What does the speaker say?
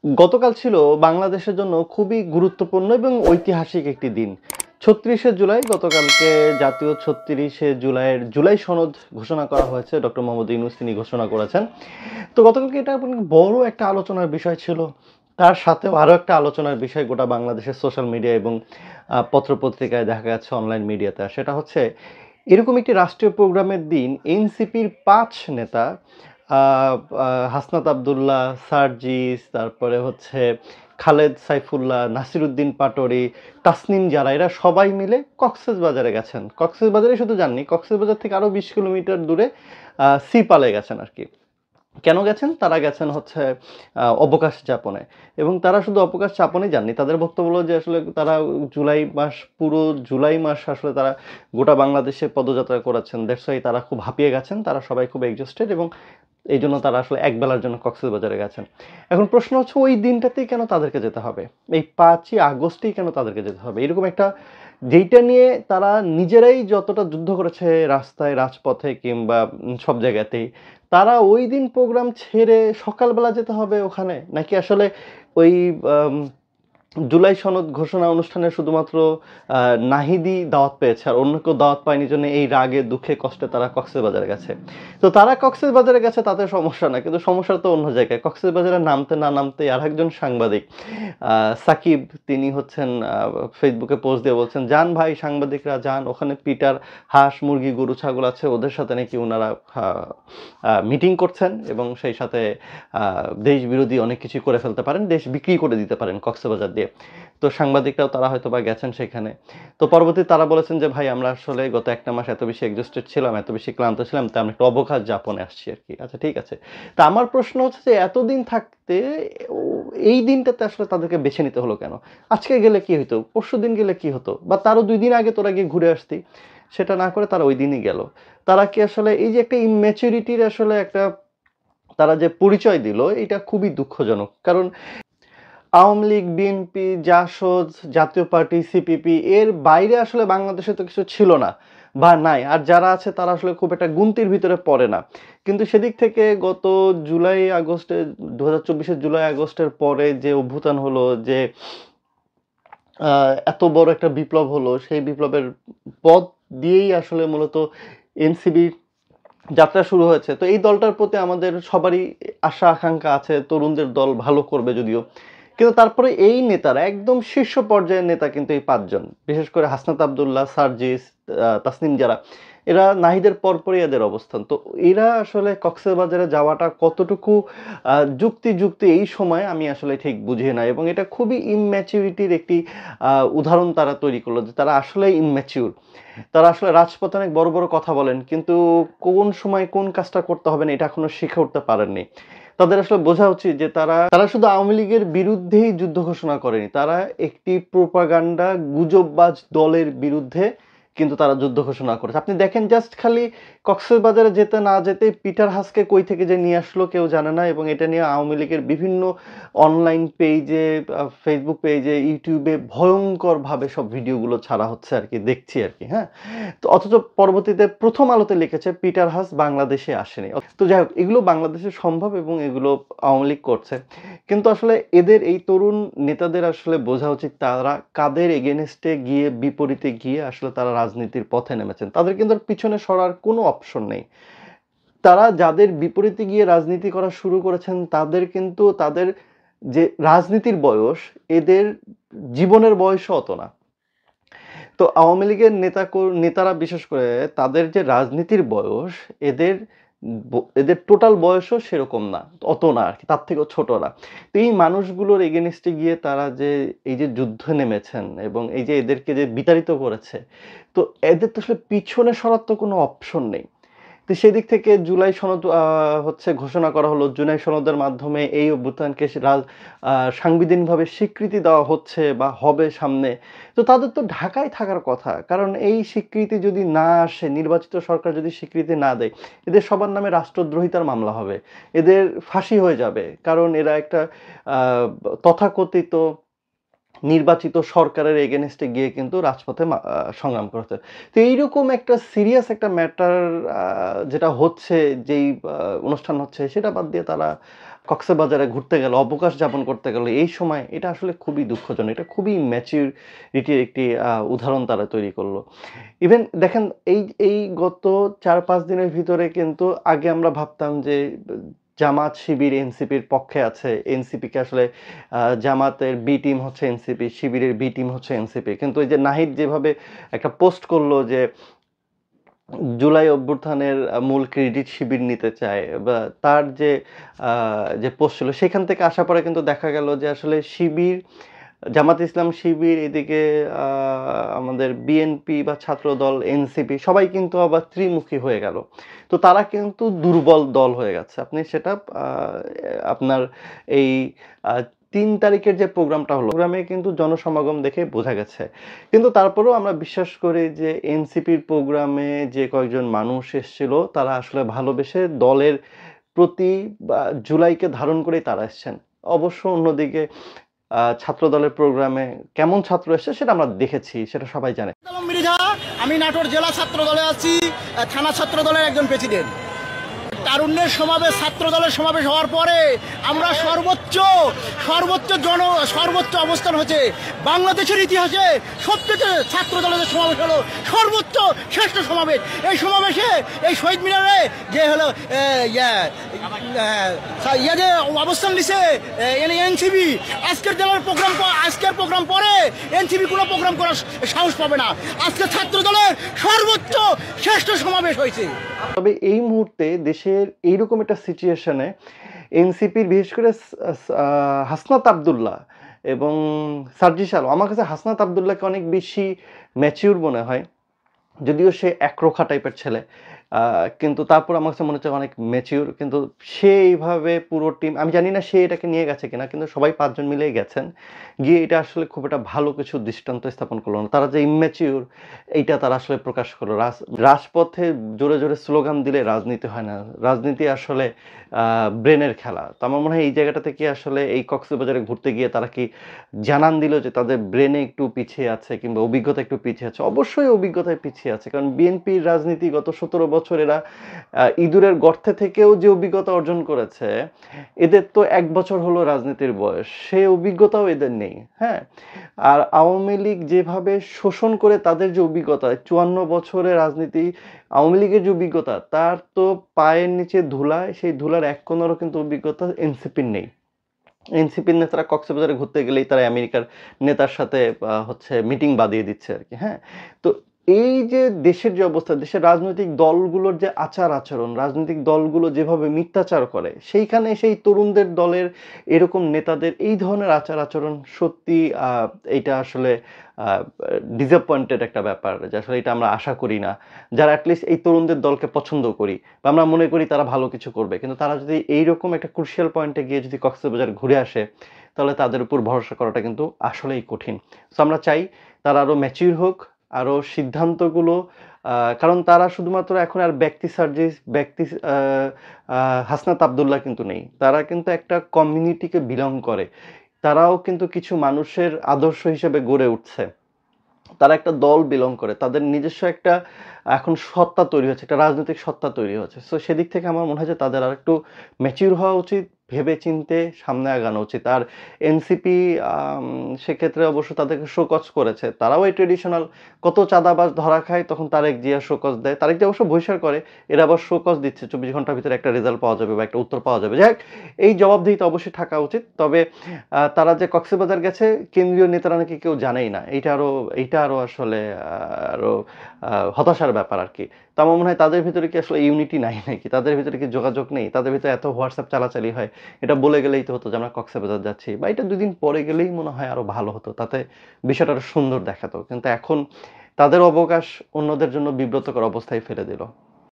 গতকাল ছিল বাংলাদেশের জন্য খুবই গুরুত্বপূর্ণ এবং ঐতিহাসিক একটি দিন। ৩৬শে জুলাই গতকালকে জাতীয় ৩৬শে জুলাইয়ের জুলাই সনদ ঘোষণা করা হয়েছে। ডক্টর মোহাম্মদ ইউনূস তিনি ঘোষণা করেছেন। তো গতকালকে এটা বড় একটা আলোচনার বিষয় ছিল। তার সাথেও আরো একটা আলোচনার বিষয় গোটা বাংলাদেশের সোশ্যাল মিডিয়া এবং পত্র-পত্রিকায় দেখা যাচ্ছে অনলাইন মিডিয়াতে। সেটা হচ্ছে এরকম একটি রাষ্ট্রীয় প্রোগ্রামের দিন এনসিপির ৫ নেতা আ আ হাসনাত আব্দুল্লাহ, সার্জিস, তারপরে হচ্ছে খালেদ সাইফুল্লাহ, নাসিরুদ্দিন পাটোয়ারি, তাসনিম জারা এরা সবাই মিলে কক্সবাজারে গেছেন। কক্সবাজারে শুধু যাননি, কক্সবাজার থেকে আরো ২০ কিলোমিটার দূরে সিপালে গেছেন আরকি। কেন গেছেন? তারা গেছেন হচ্ছে অবকাশ যাপনে এবং তারা শুধু অবকাশ যাপনেই যাননি। তাদের বক্তব্য হলো যে আসলে তারা পুরো জুলাই মাস আসলে তারা গোটা বাংলাদেশে পদযাত্রা করেছেন। দ্যাটস হোয়াই তারা খুব হাঁপিয়ে গেছেন। তারা সবাই খুব এক্সহস্টেড এবং এইজন্য তারা আসলে একবেলার জন্য কক্সবাজারে গেছেন। এখন প্রশ্ন হচ্ছে ওই দিনটাতেই কেন তাদেরকে যেতে হবে? এই ৫ই আগস্টেই কেন তাদেরকে যেতে হবে? এরকম একটা যেইটা নিয়ে তারা নিজেরাই যতটা যুদ্ধ করেছে রাস্তায়, রাজপথে কিংবা সব জায়গাতেই, তারা ওইদিন প্রোগ্রাম ছেড়ে সকালবেলা যেতে হবে ওখানে? নাকি আসলে ওই আম জুলাই সনদ ঘোষণা অনুষ্ঠানে শুধুমাত্র আ নাহিদই দাওয়াত পেয়েছে আর অন্য কেউ দাওয়াত পায়নি জন্য এই রাগে, দুঃখে, কষ্টে তারা কক্সবাজারে গেছে। তো তারা কক্সবাজারে গেছে তাতে সমস্যা না। কিন্তু সমস্যা তো অন্য জায়গায়। কক্সবাজারে নামতে না নামতেই আরেকজন সাংবাদিক আ সাকিব তিনি হচ্ছেন ফেসবুকে পোস্ট দিয়ে বলছেন, "যান ভাই সাংবাদিকরা যান। ওখানে পিটার, হাঁস, মুরগি, গরু, ছাগল আছে। ওদের সাথে নাকি উনারা আ আ মিটিং করছেন এবং সেই সাথে আ দেশ বিরোধী অনেক কিছুই করে ফেলতে পারেন। দেশ বিক্রি করে দিতে পারেন কক্সবাজার দিয়ে।" তো সাংবাদিকরাও তারা হয়তোবা গেছেন সেখানে। তো পরবর্তীতে তারা বলেছেন যে, "ভাই আমরা আসলে গত ১ টা মাস এত বেশি এক্সহস্টেড ছিলাম, এত বেশি ক্লান্ত ছিলাম তাই আমরা একটু অবকাশ যাপনে আসছি আরকি।" আচ্ছা ঠিক আছে। তা আমার প্রশ্ন হচ্ছে যে এতদিন থাকতে ও এই দিনটাতে আসলে তাদেরকে বেছে নিতে হলো কেন? আজকে গেলে কি হইতো? পরশুদিন গেলে কি হতো? বা তারও ২ দিন আগে তোরা গিয়ে ঘুরে আসতি। সেটা না করে তারা ঐদিনই গেল। তারা কি আসলে এই যে একটা ইম্যাচুরিটির আসলে একটা তারা যে পরিচয় দিল এটা খুবই দুঃখজনক। কারণ আওয়ামী লীগ, বিএনপি, জাসদ, জাতীয় পার্টি, সিপিপি এর বাইরে আসলে বাংলাদেশে তো কিছু ছিল না বা নাই। আর যারা আছে তারা আসলে খুব একটা গুনতির ভিতরে পড়ে না। কিন্তু সেদিক থেকে গত জুলাই আগস্টে ২০২৪ এর জুলাই আগস্টের পরে যে অভ্যুত্থান হলো, যে আ এত বড় একটা বিপ্লব হলো, সেই বিপ্লবের পথ দিয়েই আসলে মূলত এনসিবির যাত্রা শুরু হয়েছে। তো এই দলটার প্রতি আমাদের সবারই আশা আকাঙ্খা আছে। তরুণদের দল ভালো করবে যদিও। কিন্তু তারপরে এই নেতারা একদম শীর্ষ পর্যায়ের নেতা কিন্তু এই ৫ জন। বিশেষ করে হাসনাত আব্দুল্লাহ, সার্জিস, তাসনিম জারা এরা নাহিদের পরপরই এদের অবস্থান। তো এরা আসলে কক্সবাজারে যাওয়াটা কতটুকু যুক্তি এই সময়ে আমি আসলে ঠিক বুঝি না এবং এটা খুবই ইম্যাচুরিটির একটি উদাহরণ তারা তৈরি করলো যে তারা আসলেই ইম্যাচিউর। তারা আসলে রাজপথে অনেক বড় কথা বলেন। কিন্তু কোন সময় কোন কাজটা করতে হবে না এটা এখনো শিখে উঠতে পারেননি। তাদের আসলে বোঝা উচিত যে তারা শুধু আওয়ামী লীগের বিরুদ্ধেই যুদ্ধ ঘোষণা করেনি। তারা একটি প্রোপাগান্ডা গুজববাজ দলের বিরুদ্ধে কিন্তু তারা যুদ্ধ ঘোষণা করেছে। আপনি দেখেন জাস্ট খালি কক্সবাজারে যেতে না যেতেই পিটার হাসকে কই থেকে যে নিয়ে আসলো কেউ জানে না এবং এটা নিয়ে আওয়ামী লীগের বিভিন্ন অনলাইন পেজে, ফেসবুক পেজে, ইউটিউবে ভয়ংকরভাবে সব ভিডিওগুলো ছাড়া হচ্ছে আরকি, দেখছি আরকি, হ্যাঁ? তো অথচ পরবর্তীতে ১ম আলোতে লিখেছে পিটার হাস বাংলাদেশে আসেনি। তো যাই হোক এগুলো বাংলাদেশে সম্ভব এবং এগুলো আওয়ামী লীগ করছে। কিন্তু আসলে এদের এই তরুণ নেতাদের আসলে বোঝা উচিত তারা কাদের এগেইনস্ট এ গিয়ে বিপরীতে গিয়ে আসলে তারা রাজনীতির পথে নেমেছেন। তাদের কিন্তু আর পিছনে সরার কোনো অপশন নেই। তারা যাদের বিপরীতে গিয়ে রাজনীতি করা শুরু করেছেন তাদের কিন্তু তাদের যে রাজনীতির বয়স এদের জীবনের বয়সও অত না। তো আওয়ামী লীগের নেতারা বিশেষ করে তাদের যে রাজনীতির বয়স এদের এদের টোটাল বয়সও সেরকম না। অত না আরকি। তার থেকেও ছোটরা। তো এই মানুষগুলোর এগেইনস্ট এ গিয়ে তারা যে এই যে যুদ্ধে নেমেছেন এবং এই যে এদেরকে যে বিতাড়িত করেছে, তো এদের তো আসলে পিছনে সরার তো কোনো অপশন নেই। তো সেদিক থেকে জুলাই সনদ হচ্ছে ঘোষণা করা হলো। জুলাই সনদের মাধ্যমে এই অভ্যুত্থানকে সে রাজ আ সাংবিধানিকভাবে স্বীকৃতি দেওয়া হচ্ছে বা হবে সামনে। তো তাদের তো ঢাকায় থাকার কথা। কারণ এই স্বীকৃতি যদি না আসে, নির্বাচিত সরকার যদি স্বীকৃতি না দেয়, এদের সবার নামে রাষ্ট্রদ্রোহিতার মামলা হবে। এদের ফাঁসি হয়ে যাবে। কারণ এরা একটা আ তথাকথিত নির্বাচিত সরকারের এগেইনস্ট এ গিয়ে কিন্তু রাজপথে সংগ্রাম করেছে। তো এইরকম একটা সিরিয়াস একটা ম্যাটার যেটা হচ্ছে যেই অনুষ্ঠান হচ্ছে সেটা বাদ দিয়ে তারা কক্সবাজারে ঘুরতে গেল, অবকাশ যাপন করতে গেল, এই সময় এটা আসলে খুবই দুঃখজনক। এটা খুবই ম্যাচিউরিটির একটি উদাহরণ তারা তৈরি করলো। ইভেন দেখেন এই গত ৪-৫ দিনের ভিতরে কিন্তু আগে আমরা ভাবতাম যে জামাত শিবির এনসিপির পক্ষে আছে। এনসিপিকে আসলে জামাতের বি টিম হচ্ছে এনসিপি, শিবিরের বি টিম হচ্ছে এনসিপি। কিন্তু এই যে নাহিদ যেভাবে একটা পোস্ট করলো যে জুলাই অভ্যুত্থানের মূল ক্রেডিট শিবির নিতে চায়, বা তার যে পোস্ট ছিল সেখান থেকে আসার পরে কিন্তু দেখা গেল যে আসলে শিবির, জামাত ইসলাম শিবির, এদিকে আমাদের বিএনপি বা ছাত্রদল এনসিপি সবাই কিন্তু আবার ত্রিমুখী হয়ে গেল। তো তারা কিন্তু দুর্বল দল হয়ে গেছে। আপনি সেটা আপনার এই ৩ তারিখের যে প্রোগ্রামটা হলো, প্রোগ্রামে কিন্তু জনসমাগম দেখে বোঝা গেছে। কিন্তু তারপরেও আমরা বিশ্বাস করি যে এনসিপির প্রোগ্রামে যে কয়েকজন মানুষ এসেছিল তারা আসলে ভালোবেসে দলের প্রতি বা জুলাইকে ধারণ করেই তারা এসছেন। অবশ্য অন্যদিকে ছাত্রদলের প্রোগ্রামে কেমন ছাত্র এসেছে সেটা আমরা দেখেছি, সেটা সবাই জানে। আমি নাটোর জেলা ছাত্র দলে আছি, থানা ছাত্র দলের একজন প্রেসিডেন্ট। তারুণ্যের সমাবেশ, ছাত্র দলের সমাবেশ হওয়ার পরে আমরা সর্বোচ্চ অবস্থান হচ্ছে বাংলাদেশের ইতিহাসে। সবচেয়ে ছাত্র দলের যে সমাবেশ হলো সর্বোচ্চ শ্রেষ্ঠ সমাবেশ। এই সমাবেশে এই শহীদ মিনারে যে হলো যে অবস্থান নিছে এনসিবি, আজকের প্রোগ্রাম পরে এনসিবি কোনো প্রোগ্রাম করার সাহস পাবে না। আজকে ছাত্র দলের সর্বোচ্চ শ্রেষ্ঠ সমাবেশ হয়েছে। তবে এই মুহূর্তে দেশের এইরকম একটা সিচুয়েশনে এনসিপির বিশেষ করে হাসনাত আবদুল্লাহ এবং সার্জিস আলম, আমার কাছে হাসনাত আবদুল্লাহকে অনেক বেশি ম্যাচিউর মনে হয়, যদিও সে একরোখা টাইপের ছেলে, কিন্তু তারপর আমার কাছে মনে হচ্ছে অনেক ম্যাচিউর। কিন্তু সে এইভাবে পুরো টিম, আমি জানি না সে এটাকে নিয়ে গেছে কিনা, কিন্তু সবাই ৫ জন মিলেই গেছেন, গিয়ে এটা আসলে খুব একটা ভালো কিছু দৃষ্টান্ত স্থাপন করলো না। তারা যে ইম্যাচিউর এইটা তারা আসলে প্রকাশ করলো। রাজপথে জোরে জোরে স্লোগান দিলে রাজনীতি হয় না, রাজনীতি আসলে ব্রেনের খেলা। তো আমার মনে হয় এই জায়গাটা থেকে আসলে এই কক্সবাজারে ঘুরতে গিয়ে তারা কি জানান দিল যে তাদের ব্রেনে একটু পিছিয়ে আছে কিংবা অভিজ্ঞতা একটু পিছিয়ে আছে। অবশ্যই অভিজ্ঞতায় পিছিয়ে আছে, কারণ বিএনপির রাজনীতি গত ১৭ বছর এরা ইঁদুরের গর্তে থেকেও যে অভিজ্ঞতা অর্জন করেছে, এদের তো ১ বছর হলো রাজনীতির বয়স, সেই অভিজ্ঞতাও এদের নেই। হ্যাঁ, আর আওয়ামী লীগ যেভাবে শোষণ করে তাদের যে অভিজ্ঞতা, ৫৪ বছরের রাজনীতি, আওয়ামী লীগের যে অভিজ্ঞতা তার তো পায়ের নিচে ধুলায়, সেই ধুলার এক কোণারও কিন্তু অভিজ্ঞতা এনসিপির নেই। এনসিপির নেতারা কক্সবাজারে ঘুরতে গেলেই তারা আমেরিকার নেতার সাথে হচ্ছে মিটিং বাদিয়ে দিচ্ছে আর কি। হ্যাঁ, তো এই যে দেশের যে অবস্থা, দেশের রাজনৈতিক দলগুলোর যে আচার-আচরণ, রাজনৈতিক দলগুলো যেভাবে মিথ্যাচার করে, সেইখানে সেই তরুণদের দলের এরকম নেতাদের এই ধরনের আচার-আচরণ সত্যি এইটা আসলে ডিসঅ্যাপয়েন্টেড একটা ব্যাপার, যে আসলে এটা আমরা আশা করি না। যারা এটলিস্ট এই তরুণদের দলকে পছন্দ করি বা আমরা মনে করি তারা ভালো কিছু করবে, কিন্তু তারা যদি এইরকম একটা ক্রুশিয়াল পয়েন্টে গিয়ে যদি কক্সবাজার ঘুরে আসে, তাহলে তাদের উপর ভরসা করাটা কিন্তু আসলেই কঠিন। সো আমরা চাই তারা আরও ম্যাচিউর হোক, আরও সিদ্ধান্তগুলো, কারণ তারা শুধুমাত্র এখন আর হাসনাত আবদুল্লাহ কিন্তু নেই, তারা কিন্তু একটা কমিউনিটিকে বিলং করে, তারাও কিন্তু কিছু মানুষের আদর্শ হিসেবে গড়ে উঠছে, তারা একটা দল বিলং করে, তাদের নিজস্ব একটা এখন সত্তা তৈরি হচ্ছে, একটা রাজনৈতিক সত্তা তৈরি হচ্ছে। সো সেদিক থেকে আমার মনে হয় যে তাদের আর একটু ম্যাচিউর হওয়া উচিত, ভেবে চিনতে সামনে আগানো উচিত। আর এনসিপি সেক্ষেত্রে অবশ্য তাদেরকে শোকজ করেছে, তারাও এই ট্রেডিশনাল কত চাঁদাবাজ ধরা খায় তখন তারেক জিয়া শোকজ দেয়, তারেক জিয়া অবশ্য বহিষ্কার করে, এরা আবার শোকজ দিচ্ছে ২৪ ঘন্টার ভিতরে একটা রেজাল্ট পাওয়া যাবে বা একটা উত্তর পাওয়া যাবে। যাই হোক, এই জবাবদিহিতা অবশ্যই থাকা উচিত। তবে তারা যে কক্সবাজার গেছে কেন্দ্রীয় নেতারা নাকি কেউ জানেই না, এইটা আরও আসলে আরও হতাশার ব্যাপার আর কি। তো আমার মনে হয় তাদের ভিতরে কি আসলে ইউনিটি নাই নাকি, তাদের ভিতরে কি যোগাযোগ নেই, তাদের ভিতরে এত হোয়াটসঅ্যাপ চালাচালি হয়, এটা বলে গেলেই তো হতো যে আমরা কক্সবাজার যাচ্ছি, বা এটা ২ দিন পরে গেলেই মনে হয় আরও ভালো হতো, তাতে বিষয়টা আরও সুন্দর দেখাতো। কিন্তু এখন তাদের অবকাশ অন্যদের জন্য বিব্রতকর অবস্থায় ফেলে দিল।